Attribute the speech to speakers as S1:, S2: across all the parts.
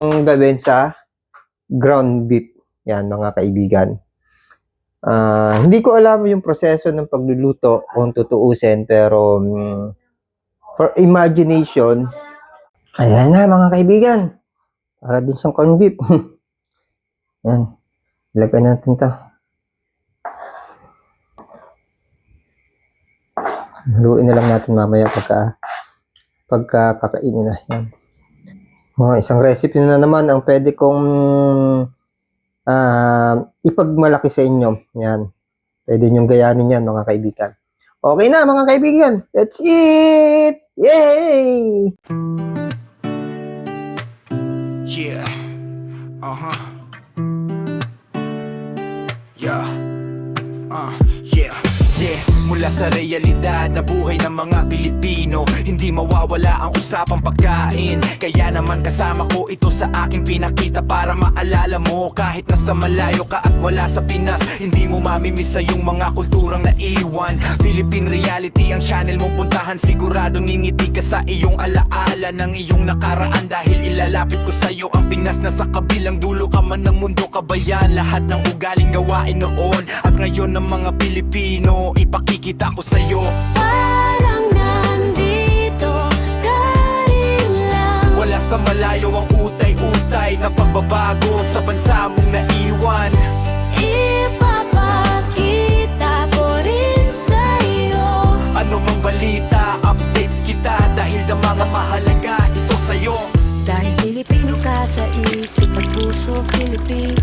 S1: Ang gawin sa ground beef. Yan mga kaibigan. Hindi ko alam yung proseso ng pagluluto kung tutuusin, pero for imagination, ayan na mga kaibigan. Para din siyang corned beef. Yan. Ilagay natin to. Haluin na lang natin mamaya pagka kakainin na. Yan. Isang recipe na naman ang pwede kong ipagmalaki sa inyo. Yan. Pwede nyong gayanin yan mga kaibigan. Okay na mga kaibigan. That's it! Yay!
S2: Yeah. Yeah. Yeah. Yeah. Mula sa realidad na buhay ng mga Pilipino, hindi mawawala ang usapang pagkain. Kaya naman kasama ko ito sa aking pinakita, para maalala mo kahit nasa malayo ka at wala sa Pinas, hindi mo mamimisa yung mga kulturang naiwan. Philippine Reality ang channel mong puntahan, siguradong ngingiti ka sa iyong alaala ng iyong nakaraan, dahil ilalapit ko sa'yo ang Pinas na sa kabilang dulo ka man ng mundo, kabayan. Lahat ng ugaling gawain noon at ngayon ng mga Pilipino, ipakikita ko sa'yo.
S3: Parang nandito ka rin lang.
S2: Wala sa malayo ang utay-utay na pagbabago sa bansa mong naiwan.
S3: Ipapakita ko rin sa'yo.
S2: Ano mang balita, update kita, dahil na mga mahalaga ito sa'yo.
S3: Dahil Pilipino ka sa isip at puso, Philippine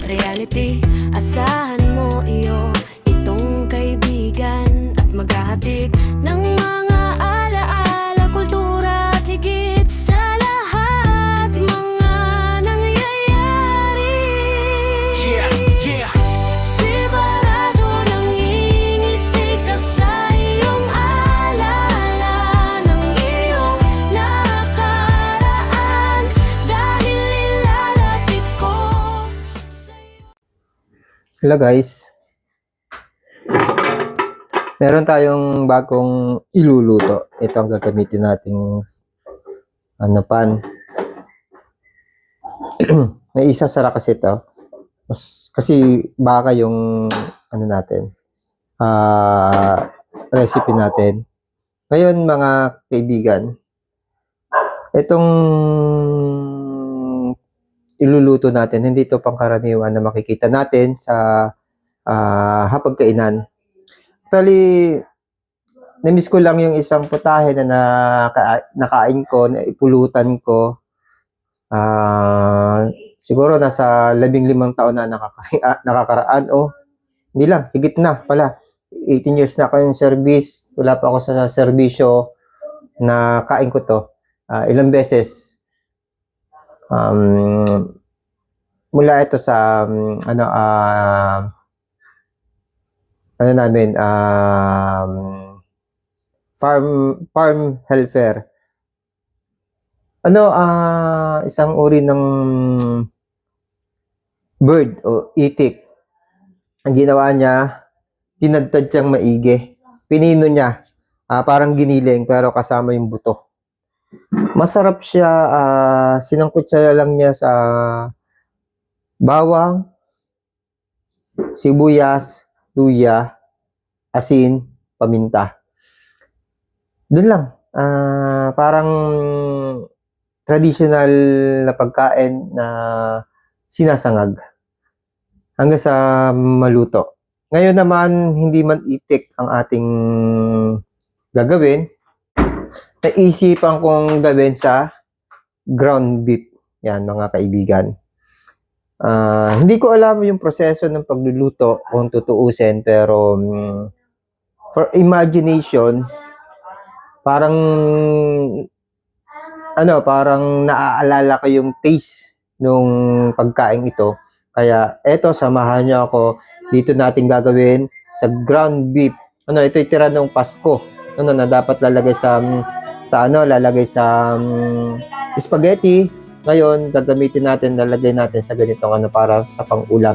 S3: Reality, asahan mo iyo, itong kaibigan, at maghahatid ng mga alaala, kultura at higit sa lahat, mga nangyayari.
S2: Yeah, yeah.
S3: Sigurado nangingiti ka sa iyong alaala ng iyong nakaraan, dahil ilalapit ko sa'yo.
S1: Hello guys. Meron tayong bagong iluluto. Ito ang gagamitin nating pan. May isasara kasi ito. Kasi baka yung natin, recipe natin. Ngayon mga kaibigan, itong iluluto natin, hindi ito pangkaraniwan na makikita natin sa hapagkainan. Actually, na-miss ko lang yung isang putahe na nakain ko, na ipulutan ko. Siguro nasa 15 taon na nakakaraan. Hindi lang, higit na pala. 18 years na ako yung service. Wala pa ako sa serbisyo na kain ko to. Ilang beses. Mula ito sa farm health fair. Isang uri ng bird o itik. Ang ginawa niya, tinadtad siyang maigi. Pinino niya, parang giniling pero kasama yung buto. Masarap siya, sinangkot siya lang niya sa bawang, sibuyas, luya, asin, paminta. Doon lang. Parang traditional na pagkain na sinasangag hanggang sa maluto. Ngayon naman, hindi man itik ang ating gagawin. Naisipan kong gawin sa ground beef. Yan mga kaibigan. Hindi ko alam yung proseso ng pagluluto kung tutuusin, pero for imagination, parang naaalala ko yung taste nung pagkain ito. Kaya eto, samahan niyo ako. Dito natin gagawin sa ground beef. Ito itira ng Pasko. Na dapat lalagay lalagay sa spaghetti. Ngayon, gagamitin natin, lalagay natin sa ganitong para sa pang-ulam.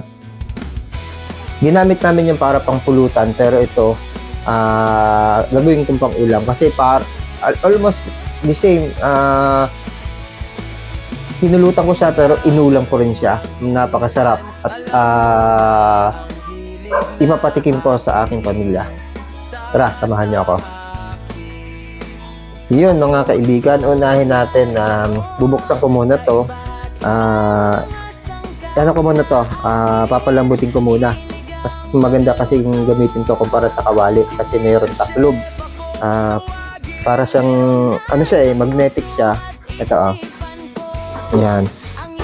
S1: Ginamit namin yung para pang-pulutan, pero ito, gagawin kong pang-ulam. Kasi almost the same. pinulutan ko siya pero inulam ko rin siya. Napakasarap at ipapatikim ko sa aking pamilya. Tara, samahan niyo ako. Yun mga kaibigan, unahin natin na bubuksan ko muna to. Papalambutin ko muna. Mas maganda kasi yung gamitin to kumpara sa kawali kasi mayroon taklob. Para siyang, magnetic siya. Ito Yan.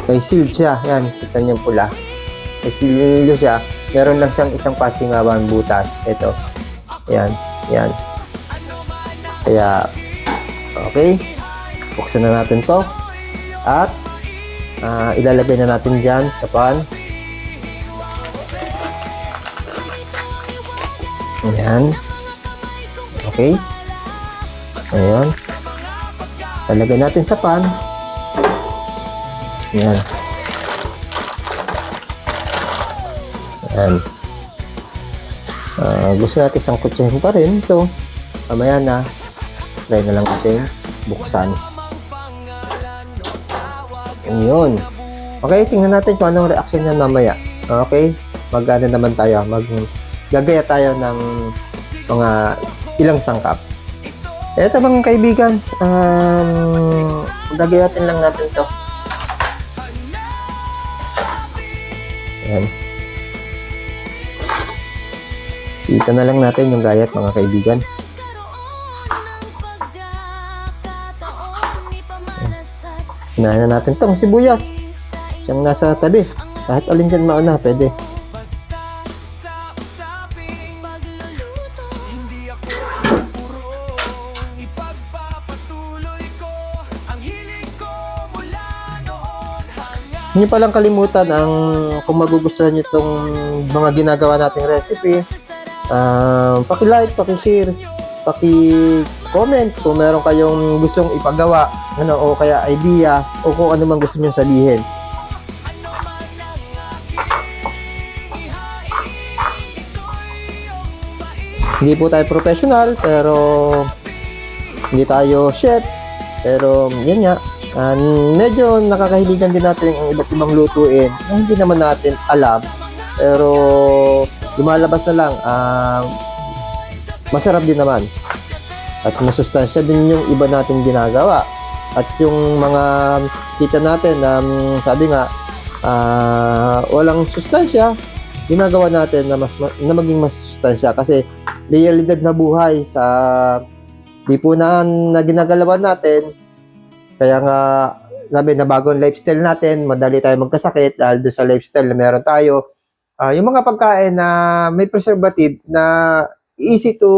S1: May sealed siya. Yan, kita niyo pula. May sealed siya. Meron lang siyang isang pasingawan butas. Ito. Yan. Yan. Kaya, okay. Buksan na natin to. At, ilalagay na natin dyan sa pan. Ayan. Okay. Ayan. Lalagay natin sa pan. Ayan. Ayan. Gusto natin sangkutsahin pa rin ito. Mamaya na. Try na lang natin buksan. Yun. Okay, tingnan natin kung anong reaction niya mamaya. Okay? Mag-ano naman tayo. Gagaya tayo ng mga ilang sangkap. Eto mga kaibigan. Gagayatin lang natin to. Ayan. Kita na lang natin yung gayat mga kaibigan. Unahin na natin tong sibuyas. Siyang nasa tabi. Kahit alin dyan mauna, pwede. Hindi palang kalimutan ang kung magugustuhan nyo itong mga ginagawa nating recipe, paki-like, paki-share, paki-comment kung meron kayong gustong ipagawa o kaya idea o kung ano man gusto nyo sabihin. Hindi po tayo professional pero hindi tayo chef pero yan nga. Medyo nakakahiligan din natin ang iba't ibang lutuin na hindi naman natin alam pero lumalabas na lang masarap din naman at masustansya din yung iba natin ginagawa at yung mga kita natin sabi nga walang sustansya ginagawa natin na maging mas sustansya kasi realidad na buhay sa lipunan na ginagalawan natin. Kaya nga, sabi na bagong lifestyle natin, madali tayo magkasakit dahil doon sa lifestyle na meron tayo. Yung mga pagkain na may preservative na easy to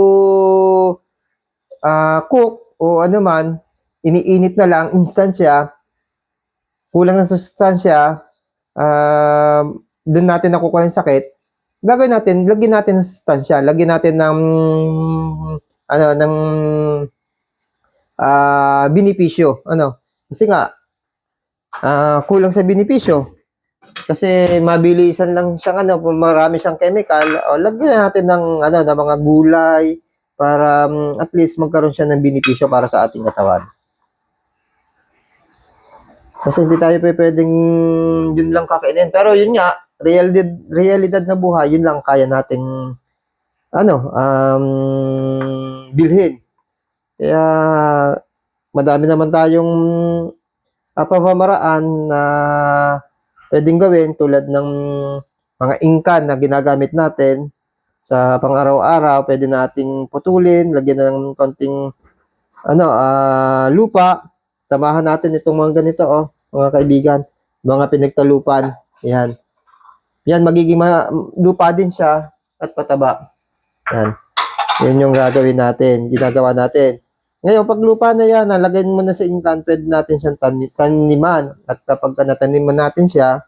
S1: cook o ano man, iniinit na lang, instant siya, kulang ng sustansya, doon natin nakukuha yung sakit, gagawin natin, lagyan natin ng sustansya, lagyan natin ng benepisyo. Kasi nga, kulang sa benepisyo. Kasi mabilisan lang siyang marami siyang chemical. Lagyan natin ng mga gulay para at least magkaroon siya ng benepisyo para sa ating katawan. Kasi hindi tayo pwedeng yun lang kakainin. Pero yun nga, realidad na buhay, yun lang kaya nating bilhin. Kaya madami naman tayong pamamaraan na pwedeng gawin tulad ng mga ingkan na ginagamit natin sa pang-araw-araw. Pwede nating putulin, lagyan ng konting lupa. Samahan natin itong mga ganito, mga kaibigan, mga pinagtalupan. Yan. Yan, magiging lupa din siya at pataba. Yan. Yan yung gagawin natin, ginagawa natin. Ngayon, pag lupa na yan, nalagyan mo na sa ingkan, pwede natin siyang taniman. At kapag nataniman natin siya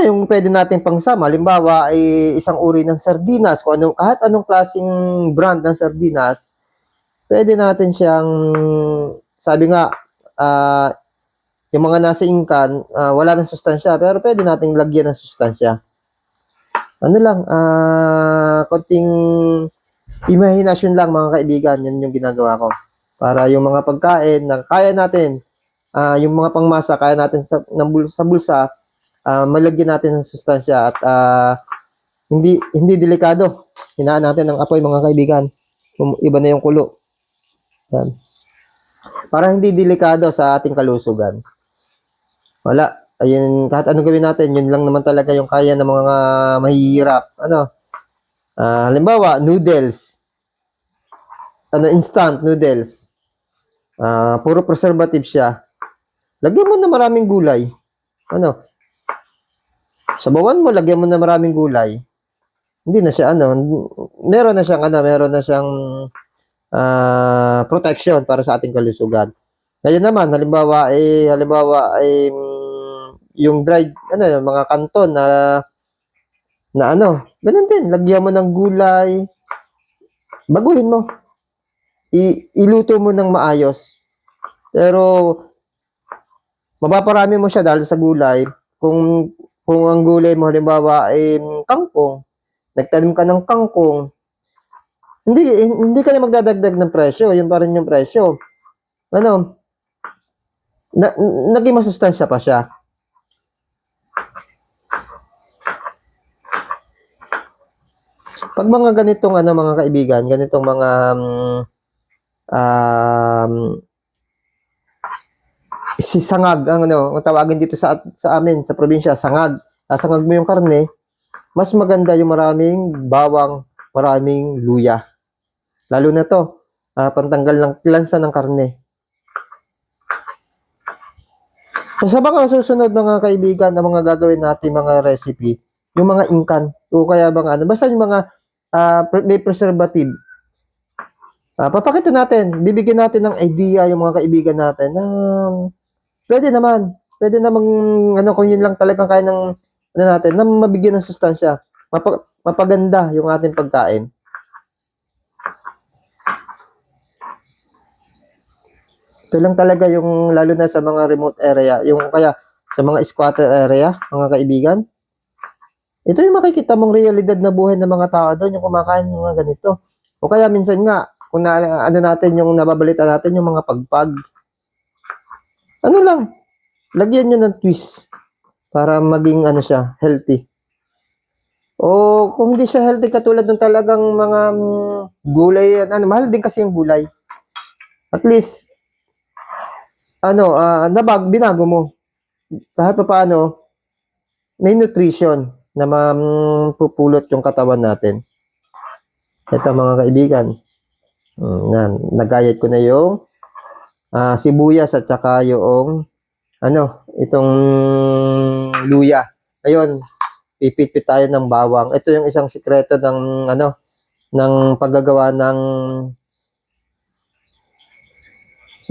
S1: yung pwede natin pangsama. Halimbawa, ay isang uri ng sardinas. Kahit anong klaseng brand ng sardinas, pwede natin siyang, sabi nga, yung mga nasa ingkan, wala ng sustansya, pero pwede natin lagyan ng sustansya. Konting imahinasyon lang mga kaibigan, yan yung ginagawa ko para yung mga pagkain na kaya natin, yung mga pangmasa kaya natin sa bulsa, malagyan natin ng sustansya at hindi delikado. Hinaan natin ng apoy mga kaibigan. Kung iba na yung kulo. Yan. Para hindi delikado sa ating kalusugan. Wala. Ayun, kahit anong gawin natin, yun lang naman talaga yung kaya ng mga mahihirap. Halimbawa, noodles. Instant noodles. Puro preservative siya. Lagyan mo na maraming gulay. Sabawan mo, lagyan mo na maraming gulay. Hindi na siya, meron na siyang protection para sa ating kalusugan. Ngayon naman, halimbawa, yung dried, yung mga kanton ganun din, lagyan mo ng gulay, baguhin mo, iluto mo ng maayos, pero mapaparami mo siya dahil sa gulay. Kung ang gulay mo halimbawa ay kangkong, nagtanim ka ng kangkong, hindi ka na magdadagdag ng presyo, yun pa rin yung presyo. Naging masustansya pa siya. Pag mga ganitong mga kaibigan, ganitong mga si sangag ang tawagin dito sa amin sa probinsya, sangag. Sangag mo yung karne, mas maganda yung maraming bawang, maraming luya. Lalo na to, pantanggal ng lansa ng karne. So, sa mga susunod mga kaibigan, ang mga gagawin natin mga recipe, yung mga ingkan, o kaya basta yung mga may preservative. Papakita natin, bibigyan natin ng idea yung mga kaibigan natin na pwede namang kung yun lang talagang kaya ng natin, na mabigyan ng sustansya, mapaganda yung ating pagkain. Ito lang talaga yung lalo na sa mga remote area, yung kaya sa mga squatter area, mga kaibigan. Ito yung makikita mong realidad na buhay ng mga tao doon, yung kumakain ng mga ganito. O kaya minsan nga, kung natin yung nababalita natin, yung mga pagpag. Lagyan nyo ng twist para maging siya, healthy. O kung hindi siya healthy katulad ng talagang mga gulay, mahal din kasi yung gulay. At least, binago mo. Kahit pa paano, may nutrition na mapupulot yung katawan natin. Ito mga kaibigan. Nagayat ko na yung sibuyas at saka yung itong luya. Ngayon, pipit tayo ng bawang. Ito yung isang sikreto ng paggagawa ng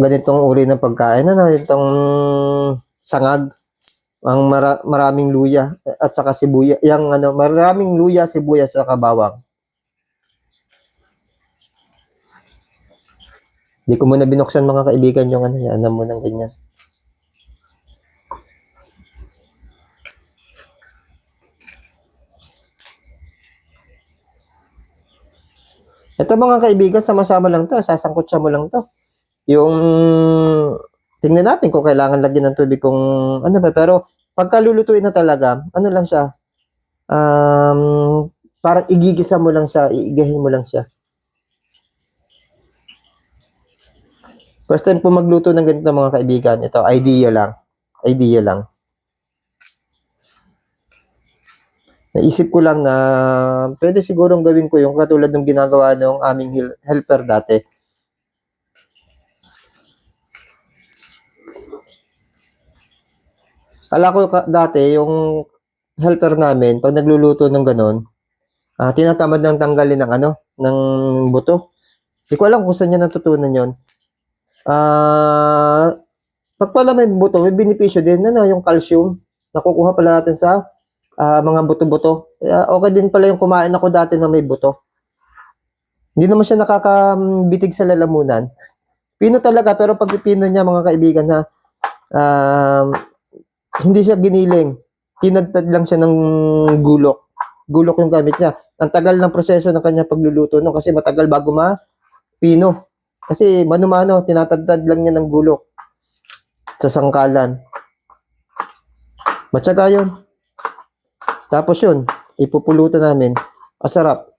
S1: ganitong uri ng pagkain. Itong sangag. Ang maraming luya at saka sibuyas, maraming luya, sibuyas at saka bawang. Hindi ko muna binuksan mga kaibigan yung yan mo ng ganyan. Ito mga kaibigan, sama-sama lang to, sasangkutsa mo lang to. Yung tingnan natin kung kailangan lagyan ng tubig kung pero pagka lulutuin na talaga, lang siya, parang igigisa mo lang siya, iigahin mo lang siya. First time po magluto ng ganito mga kaibigan, ito, idea lang. Naisip ko lang na pwede sigurong gawin ko yung katulad ng ginagawa ng aming helper dati. Kala ko dati, yung helper namin, pag nagluluto ng ganon, tinatamad ng tanggalin ng buto. Hindi ko alam kung saan niya natutunan yon. Pag pala may buto, may benepisyo din, yung calcium, nakukuha pala natin sa mga buto-buto. Kaya okay din pala yung kumain ako dati na may buto. Hindi naman siya nakakabitig sa lalamunan. Pino talaga, pero pag pino niya mga kaibigan hindi siya giniling. Tinadtad lang siya ng gulok. Gulok yung gamit niya. Ang tagal ng proseso ng kanya pagluluto kasi matagal bago mapino. Kasi mano-mano, tinatadtad lang niya ng gulok sa sangkalan. Matyaga yun. Tapos yun, ipupulutan namin. Masarap.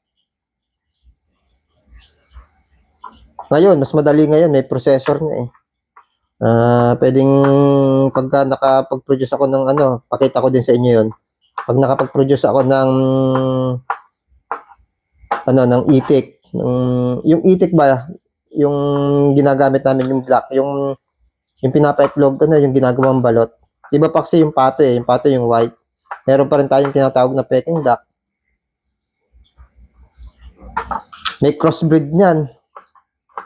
S1: Ngayon, mas madali ngayon. May processor na eh. Pwedeng pagka nakapag-produce ako ng pakita ko din sa inyo yun. Pag nakapag-produce ako ng ng itik. Yung itik ba, yung ginagamit namin yung black, yung pinapaitlog, yung ginagawang balot. Diba pa kasi yung pato yung pato yung white. Meron pa rin tayong tinatawag na Peking duck. May crossbreed niyan.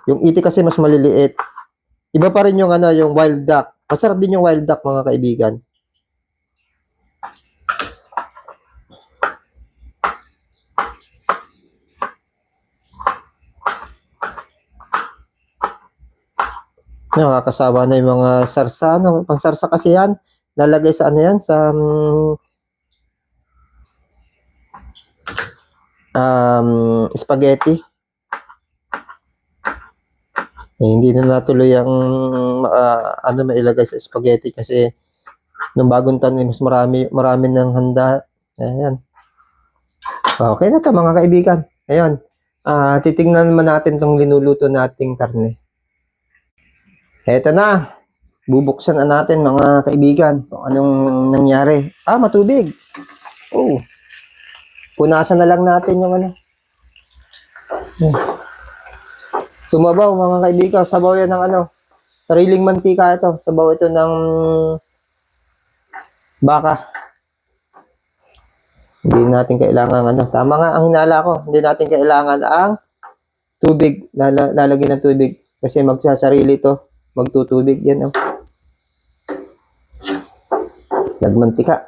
S1: Yung itik kasi mas maliliit. Iba pa rin yung yung wild duck. Masarap din yung wild duck, mga kaibigan. Nakakasawa na yung mga sarsa. Pangsarsa kasi yan. Lalagay sa yan? Sa spaghetti. Hindi na natuloy ang mailagay sa spaghetti kasi nung bagong taon mas marami ng handa. Ayan. Okay na to, mga kaibigan. Ayun. Titingnan naman natin tong linuluto nating karne. Eto na. Bubuksan na natin, mga kaibigan, kung anong nangyari. Matubig. Oh. Punasan na lang natin yung Sumabaw, mga kaibigan. Sabaw yan ng sariling mantika ito. Sabaw ito ng baka. Hindi natin kailangan tama nga ang hinala ko. Hindi natin kailangan ang tubig. Lalagyan ng tubig. Kasi magsasarili ito. Magtutubig yan. Nagmantika.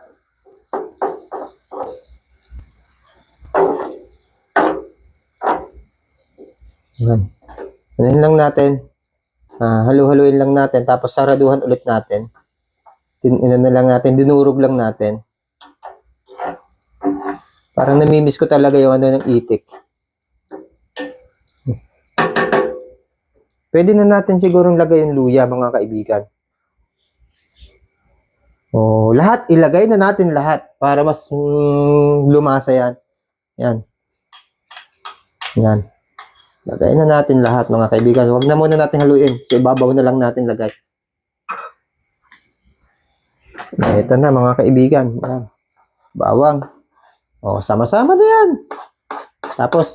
S1: Yan. Ano lang natin. Halu-haluin lang natin. Tapos saraduhan ulit natin. Dinurog lang natin. Parang namimiss ko talaga yung ng itik. Pwede na natin sigurong lagay yung luya, mga kaibigan. Lahat. Ilagay na natin lahat para mas lumasa yan. Yan. Yan. Lagay na natin lahat, mga kaibigan. Huwag na muna natin haluin. Sa ibabaw na lang natin lagay. Ito na, mga kaibigan. Yan. Bawang. Sama-sama na yan. Tapos,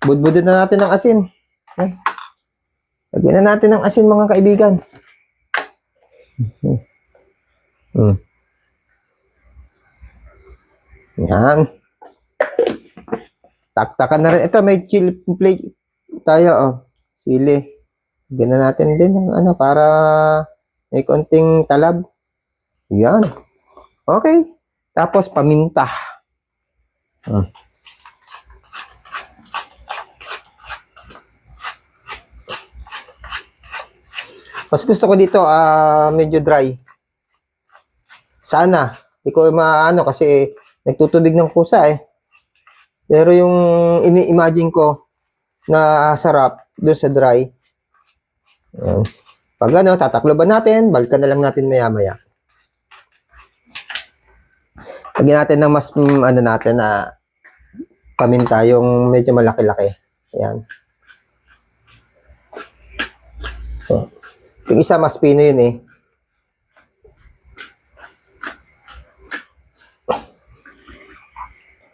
S1: budbudin na natin ng asin. Yan. Lagyan na natin ng asin, mga kaibigan. Yan. Taktakan na rin. Ito, may chili plate tayo, sili. Lagyan na natin din ng para may konting talab. Yan. Okay. Tapos, paminta. Mas gusto ko dito, medyo dry. Sana. Hindi ko kasi nagtutubig ng kusa eh. Pero yung ini-imagine ko na sarap doon sa dry. Pag tatakloban natin, balikan na lang natin maya-maya. Lagyan natin ng mas natin na paminta, yung medyo malaki-laki. Ayan. Yung isa mas pino yun eh.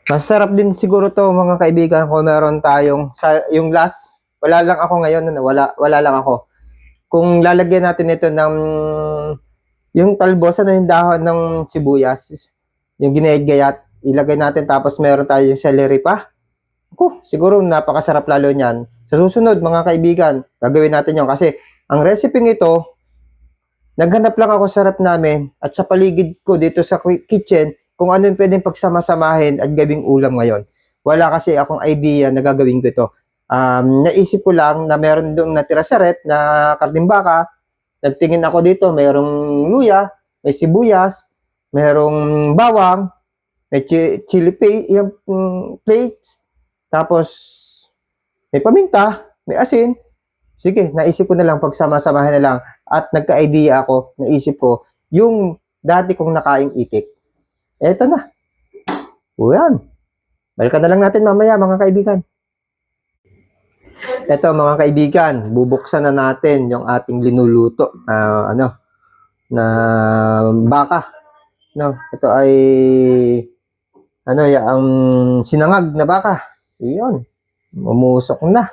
S1: Masarap din siguro to, mga kaibigan, kung meron tayong yung last. Wala lang ako ngayon, wala lang ako. Kung lalagyan natin ito ng yung talbos, yung dahon ng sibuyas, yung ginayat-gayat, ilagay natin, tapos meron tayong celery pa. Siguro napakasarap lalo niyan. Sa susunod, mga kaibigan, gagawin natin yun kasi ang recipe nito, naghanap lang ako sa rep namin at sa paligid ko dito sa kitchen kung ano yung pwedeng pagsama-samahin at gawing ulam ngayon. Wala kasi akong idea na gagawin ko ito. Naisip ko lang na meron doon natira sa rep na karning baka. Nagtingin ako dito, mayroong luya, may sibuyas, mayroong bawang, may chili plates, tapos may paminta, may asin. sige, naisip ko na lang, pagsama-samahin na lang. At nagka-idea ako, naisip ko, yung dati kong nakaing itik. Eto na. O yan. Balikan na lang natin mamaya, mga kaibigan. Eto, mga kaibigan, bubuksan na natin yung ating linuluto na, na baka. No, ito ay, ang sinangag na baka. Iyon. Umusok na.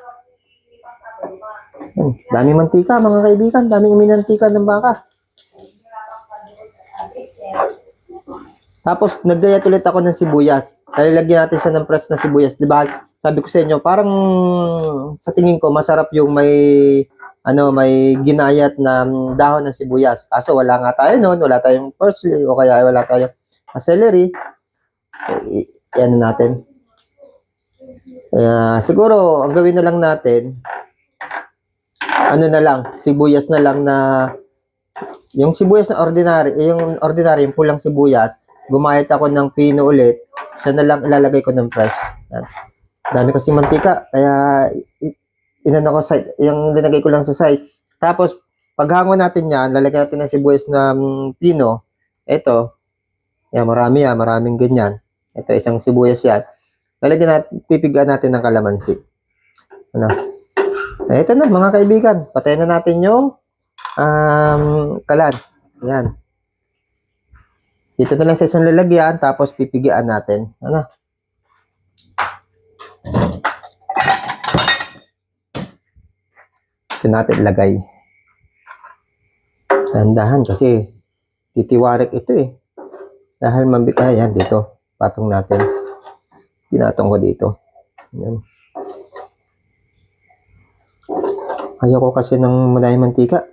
S1: Daming mantika, mga kaibigan. Daming iminantika ng baka. Tapos, naggayat ulit ako ng sibuyas. Lalagyan natin siya ng fresh na sibuyas. Diba? Sabi ko sa inyo, parang sa tingin ko, masarap yung may ginayat na dahon ng sibuyas. Kaso, wala nga tayo noon. Wala tayong parsley o kaya wala tayong celery. Ano natin. Siguro, ang gawin na lang natin, sibuyas na lang na, yung sibuyas na yung pulang sibuyas, gumayat ako ng pino ulit, siya na lang ilalagay ko ng fresh. Yan. Dami kasi mantika, kaya inano ko side, yung linagay ko lang sa side. Tapos, paghango natin yan, lalagyan natin ng sibuyas na pino, ito, yan, maraming ganyan. Ito, isang sibuyas yan. Pipigaan natin ng kalamansi. Ito na, mga kaibigan. Patayin na natin yung kalan. Yan. Dito na lang sa isang lalagyan, tapos pipigaan natin. Ito natin ilagay. Dahan-dahan kasi titiwarik ito eh. Dahil yan, dito. Patong natin. Pinatong ko dito. Yan. Ayaw ko kasi ng madaming mantika.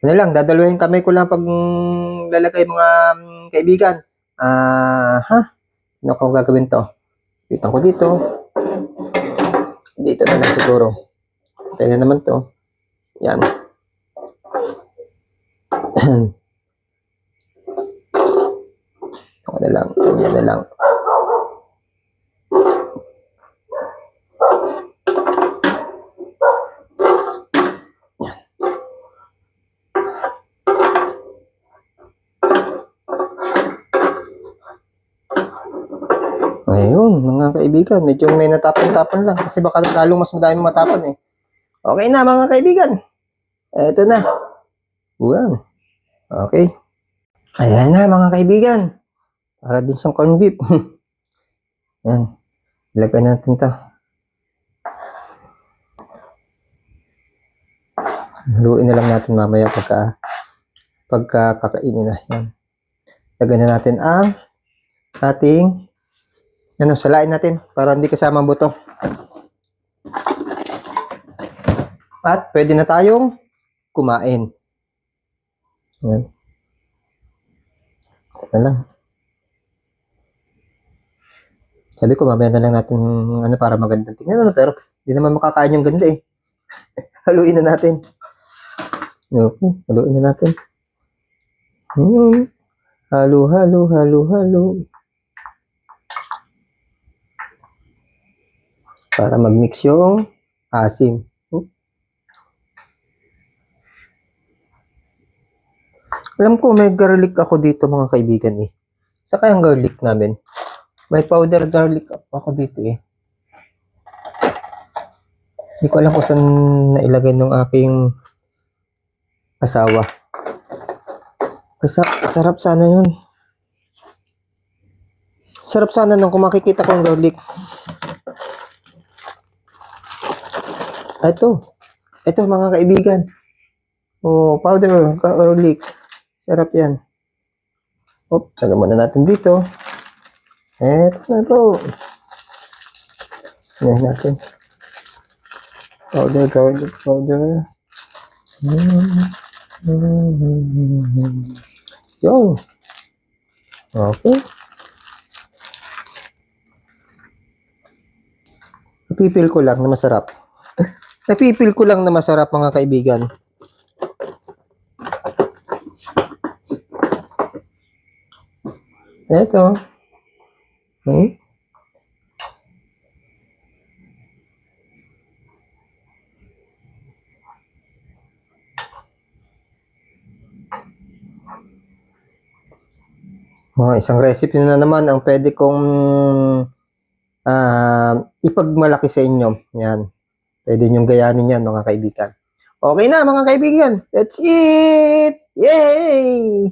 S1: Dadaluhin kamay ko lang pag lalagay, mga kaibigan. Ano ko gagawin to? Pitan ko dito. Dito na lang siguro. Tayo na naman to. Yan. Ako na lang. Yan na lang. Ayun, mga kaibigan. Medyo may natapon-tapon lang. Kasi baka lalong mas madami matapon eh. Okay na, mga kaibigan. Eto na. Uwan. Okay. Ayan na, mga kaibigan. Para din siyang corned beef. Yan. Ilagay natin to. Haluin na lang natin mamaya pagka kakainin na. Yan. Lagay na natin ang ating salain natin para hindi kasama ang buto. At pwede na tayong kumain. Yan. Ito na lang. Sabi ko, mamaya na lang natin para magandang tingnan. Pero hindi naman makakain yung ganda eh. Haluin na natin. Okay, haluin na natin. Halo. Para mag-mix yung asim. Alam ko, may garlic ako dito, mga kaibigan eh. Saka yung garlic namin. May powder garlic ako dito eh. Hindi ko alam kung saan nailagay ng aking asawa. Sarap sana yun. Sarap sana nung kung makikita ko yung garlic. Ito mga kaibigan. Powder garlic. Sarap yan. Lagyan muna natin dito. Eto na po. Yan natin. Powder garlic powder. Yung. Okay. Napipil ko lang na masarap. Napipil ko lang na masarap, mga kaibigan. Ito. Hmm? Isang recipe na naman ang pwede kong ipagmalaki sa inyo. Yan. Pwede nyong gayanin yan, mga kaibigan. Okay na, mga kaibigan. That's it! Yay!